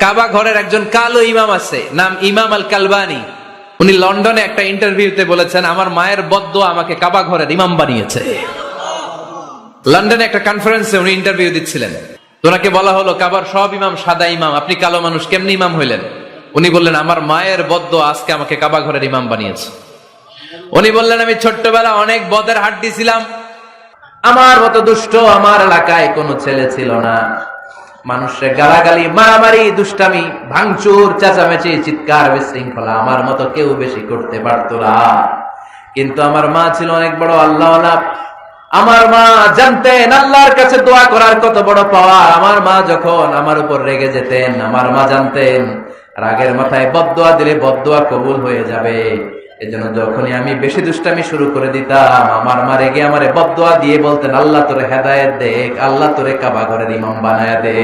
কাবা ঘরের একজন কালো ইমাম আছে, নাম ইমাম আল কালবানি। উনি লন্ডনে একটা ইন্টারভিউতে বলেছেন, আমার মায়ের বদদোয়া আমাকে কাবা ঘরের ইমাম বানিয়েছে। লন্ডনে একটা কনফারেন্সে উনি ইন্টারভিউ দিচ্ছিলেন। ওনাকে বলা হলো, কাবার সব ইমাম সাদা ইমাম, আপনি কালো মানুষ, কেমনি ইমাম হইলেন? উনি বললেন, আমার মায়ের বদদোয়া আজকে আমাকে কাবা ঘরের ইমাম বানিয়েছে। উনি বললেন, আমি ছোট্টবেলা অনেক বদের হাড্ডি ছিলাম, আমার মতো দুষ্ট আমার এলাকায় কোনো ছেলে ছিল না। মানুষের গালাগালি, মারামারি, দুষ্টামি, ভাঙচুর, চেঁচামেচি, চিৎকার, বিশৃঙ্খলা আমার মতো কেউ বেশি করতে পারতো না। কিন্তু আমার মা ছিল অনেক বড় আল্লাহওয়ালা। আমার মা জানতেন আল্লাহর কাছে দোয়া করার কত বড় পাওয়া। আমার মা যখন আমার উপর রেগে যেতেন, আমার মা জানতেন রাগের মাথায় বদদোয়া দিলে বদদোয়া কবুল হয়ে যাবে। এজন্য যখনই আমি বেশি দুষ্টামি শুরু করে দিতাম, আমার মা রেগে আমারে বদদোয়া দিয়ে বলতেন, আল্লাহ তোরে হেদায়েত দেখ, আল্লাহ তোরে কাবা ঘরের ইমাম বানায় দে।